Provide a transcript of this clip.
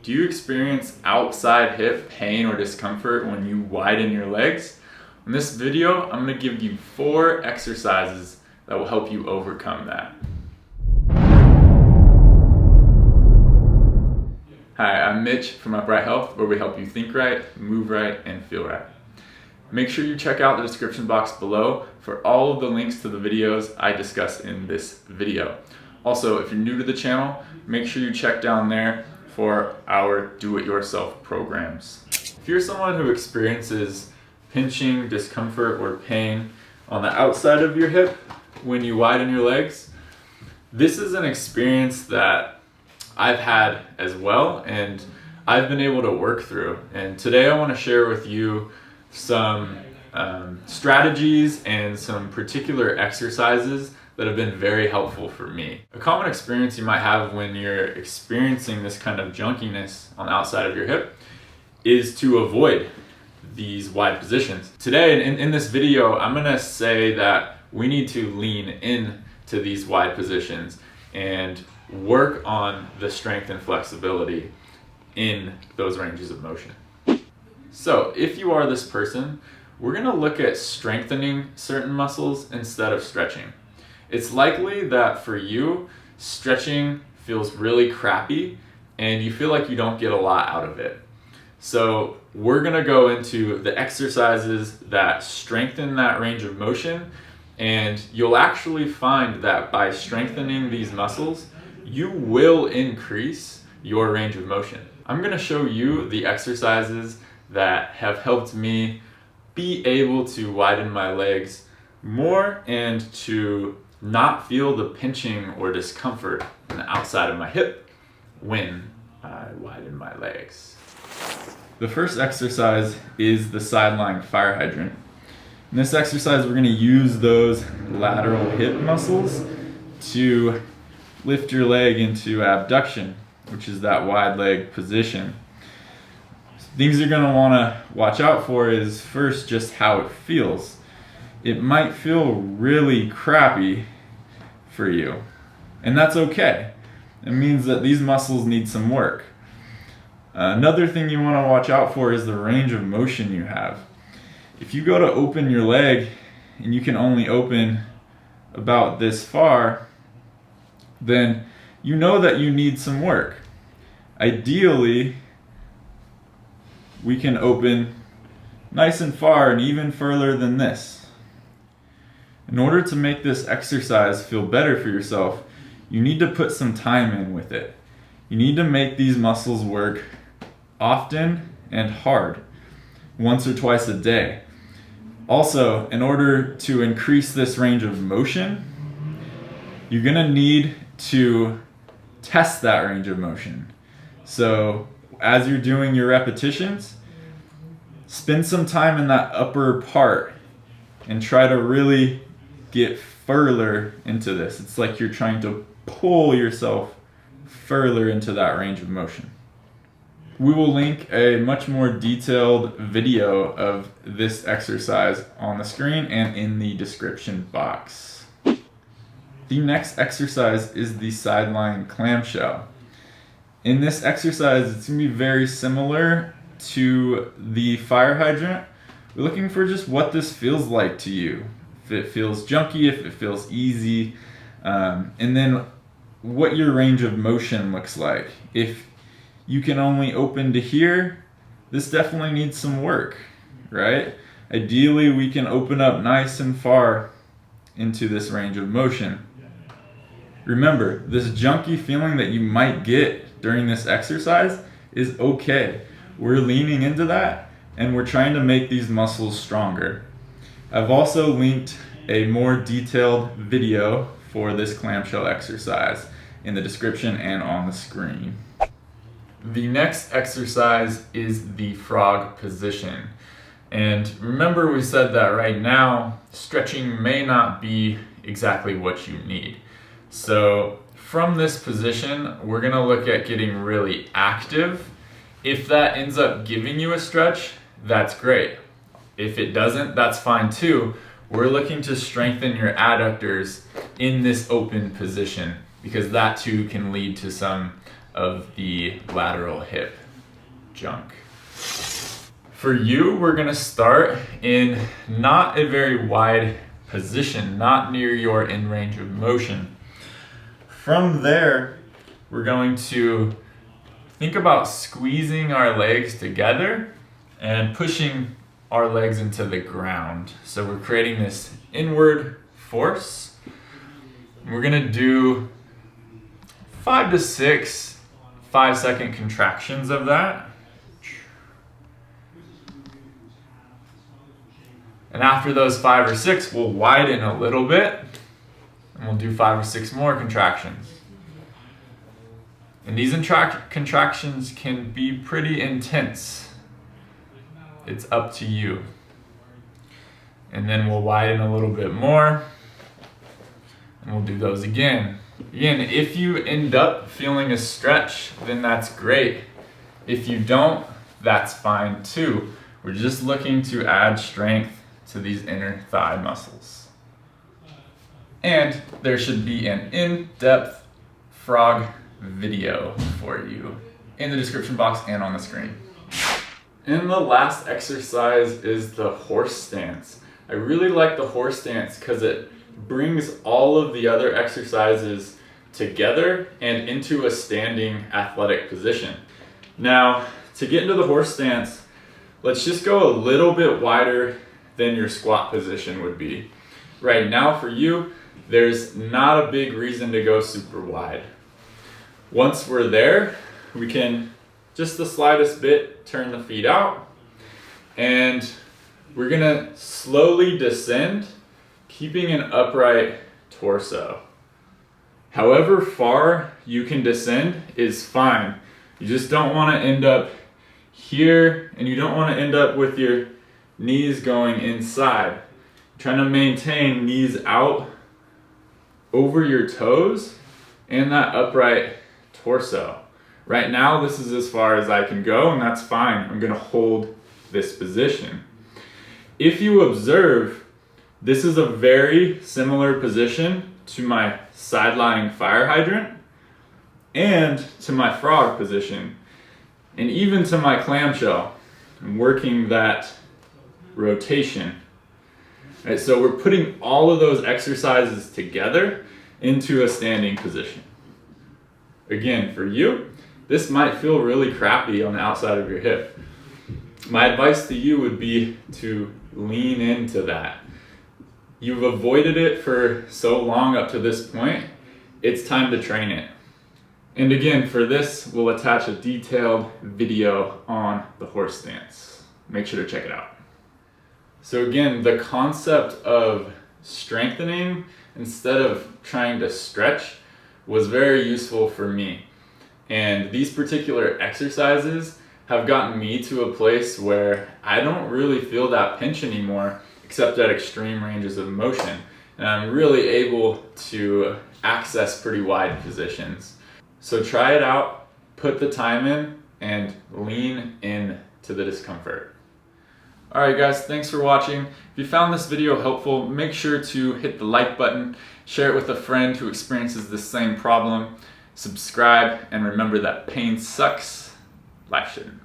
Do you experience outside hip pain or discomfort when you widen your legs? In this video, I'm going to give you 4 exercises that will help you overcome that. Hi, I'm Mitch from Upright Health, where we help you think right, move right, and feel right. Make sure you check out the description box below for all of the links to the videos I discuss in this video. Also, if you're new to the channel, make sure you check down there for our do-it-yourself programs. If you're someone who experiences pinching, discomfort, or pain on the outside of your hip when you widen your legs, this is an experience that I've had as well, and I've been able to work through. And today I want to share with you some strategies and some particular exercises that have been very helpful for me. A common experience you might have when you're experiencing this kind of junkiness on the outside of your hip is to avoid these wide positions. Today in this video, I'm gonna say that we need to lean in to these wide positions and work on the strength and flexibility in those ranges of motion. So if you are this person, we're gonna look at strengthening certain muscles instead of stretching. It's likely that for you, stretching feels really crappy and you feel like you don't get a lot out of it. So we're gonna go into the exercises that strengthen that range of motion, and you'll actually find that by strengthening these muscles, you will increase your range of motion. I'm gonna show you the exercises that have helped me be able to widen my legs more and to not feel the pinching or discomfort on the outside of my hip when I widen my legs. The first exercise is the sidelying fire hydrant. In this exercise, we're going to use those lateral hip muscles to lift your leg into abduction, which is that wide leg position. Things you're going to want to watch out for is first just how it feels. It might feel really crappy for you, and that's okay. It means that these muscles need some work. Another thing you want to watch out for is the range of motion you have. If you go to open your leg and you can only open about this far, then you know that you need some work. Ideally, we can open nice and far and even further than this. In order to make this exercise feel better for yourself, you need to put some time in with it. You need to make these muscles work often and hard, once or twice a day. Also, in order to increase this range of motion, you're gonna need to test that range of motion. So as you're doing your repetitions, spend some time in that upper part and try to really get further into this. It's like you're trying to pull yourself further into that range of motion. We will link a much more detailed video of this exercise on the screen and in the description box. The next exercise is the sidelying clamshell. In this exercise, it's going to be very similar to the fire hydrant. We're looking for just what this feels like to you. If it feels junky, if it feels easy, and then what your range of motion looks like. If you can only open to here, this definitely needs some work, right? Ideally, we can open up nice and far into this range of motion. Remember, this junky feeling that you might get during this exercise is okay. We're leaning into that and we're trying to make these muscles stronger. I've also linked a more detailed video for this clamshell exercise in the description and on the screen. The next exercise is the frog position. And remember, we said that right now, stretching may not be exactly what you need. So from this position, we're gonna look at getting really active. If that ends up giving you a stretch, that's great. If it doesn't, that's fine too. We're looking to strengthen your adductors in this open position because that too can lead to some of the lateral hip junk. For you, we're gonna start in not a very wide position, not near your in range of motion. From there, we're going to think about squeezing our legs together and pushing our legs into the ground. So we're creating this inward force. We're gonna do 5 to 6 5-second contractions of that. And after those 5 or 6, we'll widen a little bit and we'll do 5 or 6 more contractions. And these contractions can be pretty intense. It's up to you. And then we'll widen a little bit more and we'll do those again. Again, if you end up feeling a stretch, then that's great. If you don't, that's fine too. We're just looking to add strength to these inner thigh muscles. And there should be an in-depth frog video for you in the description box and on the screen. And the last exercise is the horse stance. I really like the horse stance because it brings all of the other exercises together and into a standing athletic position. Now, to get into the horse stance, let's just go a little bit wider than your squat position would be. Right now for you, there's not a big reason to go super wide. Once we're there, we can just the slightest bit turn the feet out, and we're gonna slowly descend, keeping an upright torso. However far you can descend is fine. You just don't wanna end up here, and you don't wanna end up with your knees going inside. Trying to maintain knees out over your toes and that upright torso. Right now, this is as far as I can go, and that's fine. I'm gonna hold this position. If you observe, this is a very similar position to my sidelying fire hydrant and to my frog position, and even to my clamshell. I'm working that rotation. Right, so we're putting all of those exercises together into a standing position. Again, for you, this might feel really crappy on the outside of your hip. My advice to you would be to lean into that. You've avoided it for so long up to this point, it's time to train it. And again, for this, we'll attach a detailed video on the horse stance. Make sure to check it out. So again, the concept of strengthening instead of trying to stretch was very useful for me. And these particular exercises have gotten me to a place where I don't really feel that pinch anymore, except at extreme ranges of motion. And I'm really able to access pretty wide positions. So try it out, put the time in, and lean in to the discomfort. Alright guys, thanks for watching. If you found this video helpful, make sure to hit the like button, share it with a friend who experiences the same problem, subscribe, and remember that pain sucks, life shouldn't.